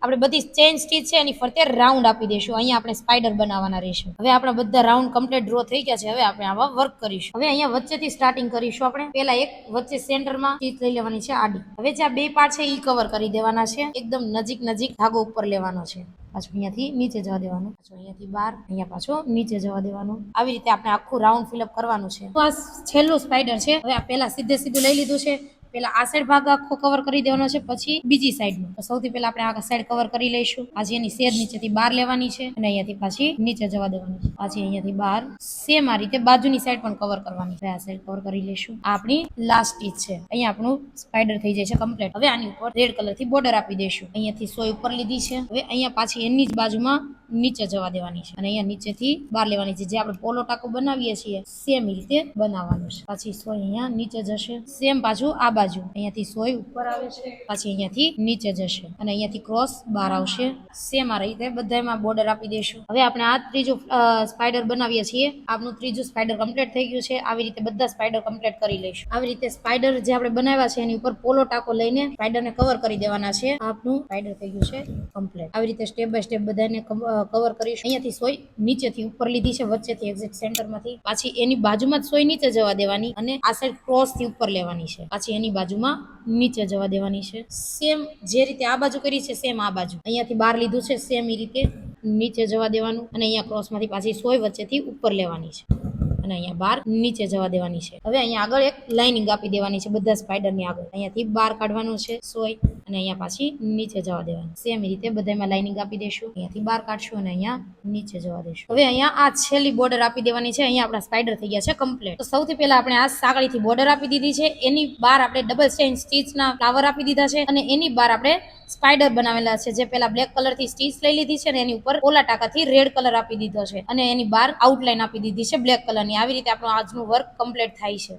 આપણે બધી chain stitch છે એની ફરતે રાઉન્ડ આપી દઈશું. અહીંયા આપણે સ્પાઈડર બનાવવાના રહીશું. હવે આપણા બધા રાઉન્ડ કમ્પ્લીટ ડ્રો થઈ ગયા છે. હવે આપણે આવા વર્ક કરીશું. હવે અહીંયા વચ્ચેથી સ્ટાર્ટિંગ કરીશું. આપણે પહેલા એક વચ્ચે સેન્ટરમાં સ્ટીચ લઈ લેવાની છે આડી. હવે જે આ બે પાર્ટ છે ઈ કવર કરી દેવાના છે. એકદમ નજીક ધાગો ઉપર લેવાનો છે. પાછું અહીંયાથી નીચે જવા દેવાનું, પાછું અહીંયાથી બહાર, અહીંયા પાછો નીચે જવા દેવાનું. આવી રીતે આપણે આખું રાઉન્ડ ફિલઅપ કરવાનું છે. તો આ છેલ્લું સ્પાઈડર છે. હવે આ પહેલા સીધું લઈ લીધું છે. પેલા આ સાઈડ ભાગ આખો કવર કરી દેવાનો છે, પછી બીજી સાઈડનો. તો સૌથી પહેલા આપણે આ સાઈડ કવર કરી લઈશું. પાછી એની શેર નીચેથી બહાર લેવાની છે અને અહીંયાથી પાછી નીચે જવા દેવાની છે. પાછી અહીંયાથી બહાર સેમ આ રીતે બાજુની સાઈડ પણ કવર કરવાની છે. આ સાઈડ કવર કરી લઈશું. આ આપણી લાસ્ટ સ્ટીચ છે. અહીંયા આપણું સ્પાઈડર થઈ જાય છે કમ્પ્લીટ. હવે આની ઉપર રેડ કલર થી બોર્ડર આપી દઈશું. અહીંયાથી સોય ઉપર લીધી છે. હવે અહીંયા પાછી એની જ બાજુમાં નીચે જવા દેવાની છે અને અહીંયા નીચેથી બહાર લેવાની છે. જે આપણે પોલો ટાકો બનાવીએ છીએ સેમ રીતે બનાવવાનું છે. પાછી સોય અહીંયા નીચે જશે. સેમ પાછું આ બાજુ અહીંયાથી સોય ઉપર આવે છે, પાછી અહીંયાથી નીચે જશે અને અહીંયાથી ક્રોસ બહાર આવશે. સેમ આ રીતે બધામાં બોર્ડર આપી દઈશું. હવે આપણે આ ત્રીજું સ્પાઈડર બનાવીએ છીએ. આપણું ત્રીજું સ્પાઈડર કમ્પ્લીટ થઈ ગયું છે. આવી રીતે બધા સ્પાઈડર કમ્પ્લીટ કરી લઈશું. આવી રીતે સ્પાઈડર જે આપણે બનાવ્યા છે એની ઉપર પોલો ટાકો લઈને સ્પાઈડરને કવર કરી દેવાના છે. આપણું સ્પાઈડર થઈ ગયું છે કમ્પ્લીટ. આવી રીતે સ્ટેપ બાય સ્ટેપ બધાને કવર કરીશું. અહીંયાથી સોય નીચેથી ઉપર લીધી છે, વચ્ચેથી એક્ઝેક્ટ સેન્ટરમાંથી. પાછી એની બાજુમાં જ સોય નીચે જવા દેવાની અને આ સાઈડ ક્રોસ થી ઉપર લેવાની છે. પાછી એની બાજુમાં નીચે જવા દેવાની છે. સેમ જે રીતે આ બાજુ કરી છે સેમ આ બાજુ અહીંયાથી બહાર લીધું છે. સેમ એ રીતે નીચે જવા દેવાનું અને અહીંયા ક્રોસમાંથી પાછી સોય વચ્ચેથી ઉપર લેવાની છે અને અહીંયા બહાર નીચે જવા દેવાની છે. હવે અહીંયા આગળ એક લાઇનિંગ આપી દેવાની છે બધા સ્પાઈડરની આગળ. અહીંયાથી બહાર કાઢવાનું છે સોય અને અહીંયા પાછી નીચે જવા દેવાની. સેમ રીતે બધામાં લાઇનિંગ આપી દઈશું. અહીંયાથી બહાર કાઢશું અને અહીંયા નીચે જવા દઈશું. હવે અહીંયા આ છેલ્લી બોર્ડર આપી દેવાની છે. અહીંયા આપણા સ્પાઈડર થઈ ગયા છે કમ્પ્લીટ. તો સૌથી પહેલા આપણે આ સાંકળીથી બોર્ડર આપી દીધી છે. એની બહાર આપણે ડબલ ચેઇન સ્ટીચના ફ્લાવર આપી દીધા છે અને એની બહાર આપણે સ્પાઈડર બનાવેલા છે. જે પેલા બ્લેક કલર થી સ્ટીચ લઈ લીધી છે અને એની ઉપર ઓલા ટાકાથી રેડ કલર આપી દીધો છે અને એની બહાર આઉટલાઈન આપી દીધી છે બ્લેક કલરની. આવી રીતે આપણું આજનું વર્ક કમ્પ્લીટ થાય છે.